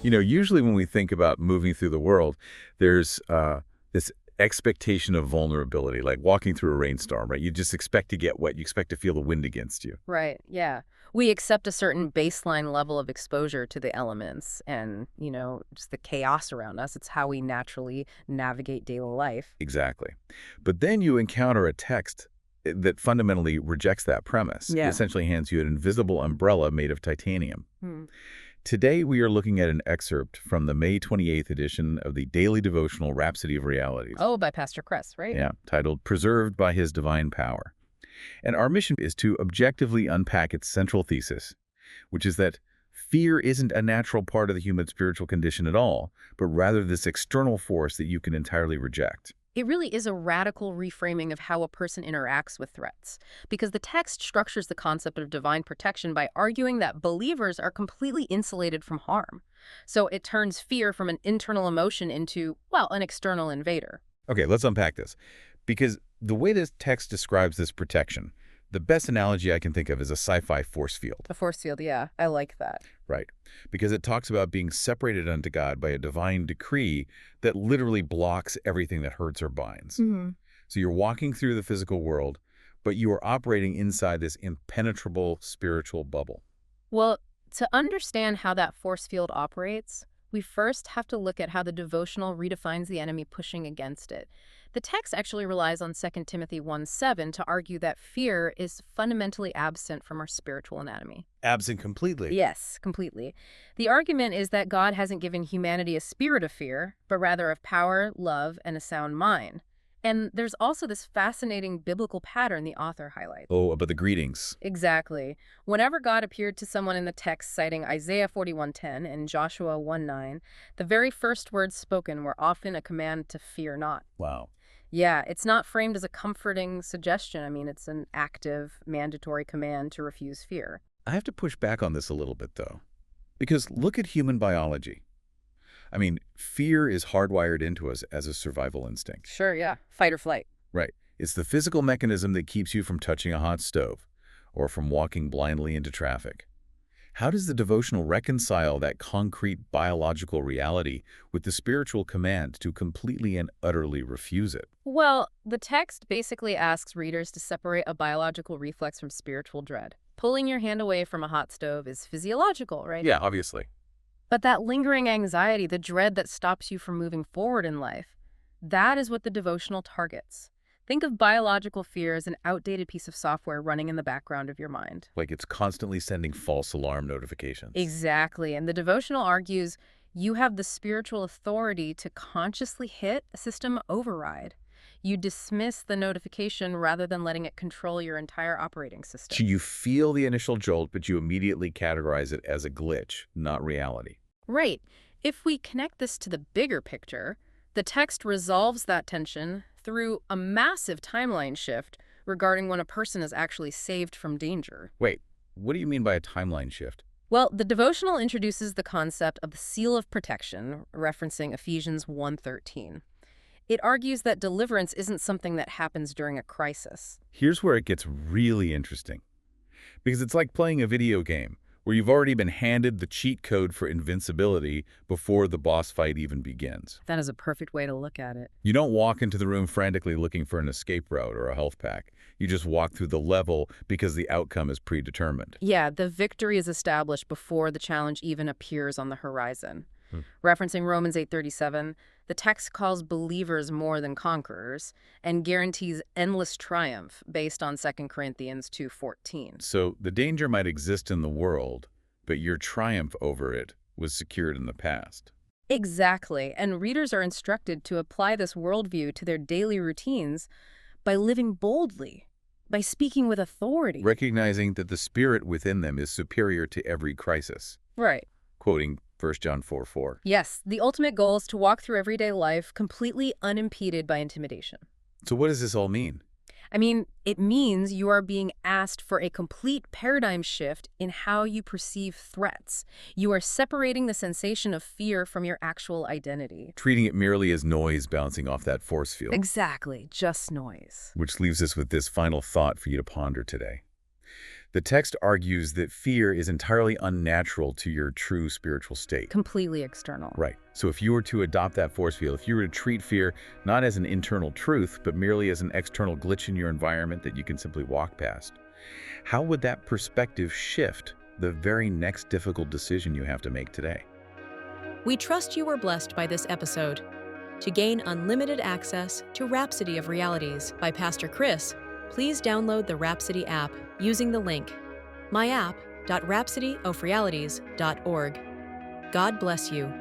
Usually when we think about moving through the world, there's this expectation of vulnerability, like walking through a rainstorm, right? You just expect to get wet. You expect to feel the wind against you. Right, yeah. We accept a certain baseline level of exposure to the elements and, just the chaos around us. It's how we naturally navigate daily life. Exactly. But then you encounter a text that fundamentally rejects that premise. It Yeah. essentially hands you an invisible umbrella made of titanium. Hmm. Today, we are looking at an excerpt from the May 28th edition of the daily devotional Rhapsody of Realities. Oh, by Pastor Kress, right? Yeah, titled Preserved by His Divine Power. And our mission is to objectively unpack its central thesis, which is that fear isn't a natural part of the human spiritual condition at all, but rather this external force that you can entirely reject. It really is a radical reframing of how a person interacts with threats, because the text structures the concept of divine protection by arguing that believers are completely insulated from harm. So it turns fear from an internal emotion into, well, an external invader. Okay, let's unpack this. Because the way this text describes this protection, the best analogy I can think of is a sci-fi force field. A force field, yeah, I like that. Right. Because it talks about being separated unto God by a divine decree that literally blocks everything that hurts or binds. Hmm. So you're walking through the physical world, but you are operating inside this impenetrable spiritual bubble. Well, to understand how that force field operates, we first have to look at how the devotional redefines the enemy pushing against it. The text actually relies on 2 Timothy 1:7 to argue that fear is fundamentally absent from our spiritual anatomy. Absent completely. Yes, completely. The argument is that God hasn't given humanity a spirit of fear, but rather of power, love, and a sound mind. And there's also this fascinating biblical pattern the author highlights. Oh, but the greetings. Exactly. Whenever God appeared to someone in the text citing Isaiah 41:10 and Joshua 1:9, the very first words spoken were often a command to fear not. Wow. Yeah, it's not framed as a comforting suggestion. I mean, it's an active, mandatory command to refuse fear. I have to push back on this a little bit, though. Because look at human biology. I mean, fear is hardwired into us as a survival instinct. Sure, yeah. Fight or flight. Right. It's the physical mechanism that keeps you from touching a hot stove or from walking blindly into traffic. How does the devotional reconcile that concrete biological reality with the spiritual command to completely and utterly refuse it? Well, the text basically asks readers to separate a biological reflex from spiritual dread. Pulling your hand away from a hot stove is physiological, right? Yeah, obviously. But that lingering anxiety, the dread that stops you from moving forward in life, that is what the devotional targets. Think of biological fear as an outdated piece of software running in the background of your mind. Like it's constantly sending false alarm notifications. Exactly. And the devotional argues you have the spiritual authority to consciously hit a system override. You dismiss the notification rather than letting it control your entire operating system. So you feel the initial jolt, but you immediately categorize it as a glitch, not reality. Right. If we connect this to the bigger picture, the text resolves that tension through a massive timeline shift regarding when a person is actually saved from danger. Wait, what do you mean by a timeline shift? Well, the devotional introduces the concept of the seal of protection, referencing Ephesians 1:13. It argues that deliverance isn't something that happens during a crisis. Here's where it gets really interesting. Because it's like playing a video game where you've already been handed the cheat code for invincibility before the boss fight even begins. That is a perfect way to look at it. You don't walk into the room frantically looking for an escape route or a health pack. You just walk through the level because the outcome is predetermined. Yeah, the victory is established before the challenge even appears on the horizon. Hmm. Referencing Romans 8:37, the text calls believers more than conquerors and guarantees endless triumph based on 2 Corinthians 2:14. So the danger might exist in the world, but your triumph over it was secured in the past. Exactly, and readers are instructed to apply this worldview to their daily routines by living boldly, by speaking with authority. Recognizing that the spirit within them is superior to every crisis. Right. Quoting 1 John 4:4. Yes, the ultimate goal is to walk through everyday life completely unimpeded by intimidation. So what does this all mean? I mean, it means you are being asked for a complete paradigm shift in how you perceive threats. You are separating the sensation of fear from your actual identity. Treating it merely as noise bouncing off that force field. Exactly, just noise. Which leaves us with this final thought for you to ponder today. The text argues that fear is entirely unnatural to your true spiritual state. Completely external. Right. So if you were to adopt that force field, if you were to treat fear not as an internal truth, but merely as an external glitch in your environment that you can simply walk past, how would that perspective shift the very next difficult decision you have to make today? We trust you were blessed by this episode. To gain unlimited access to Rhapsody of Realities by Pastor Chris, please download the Rhapsody app using the link myapp.rhapsodyofrealities.org. God bless you.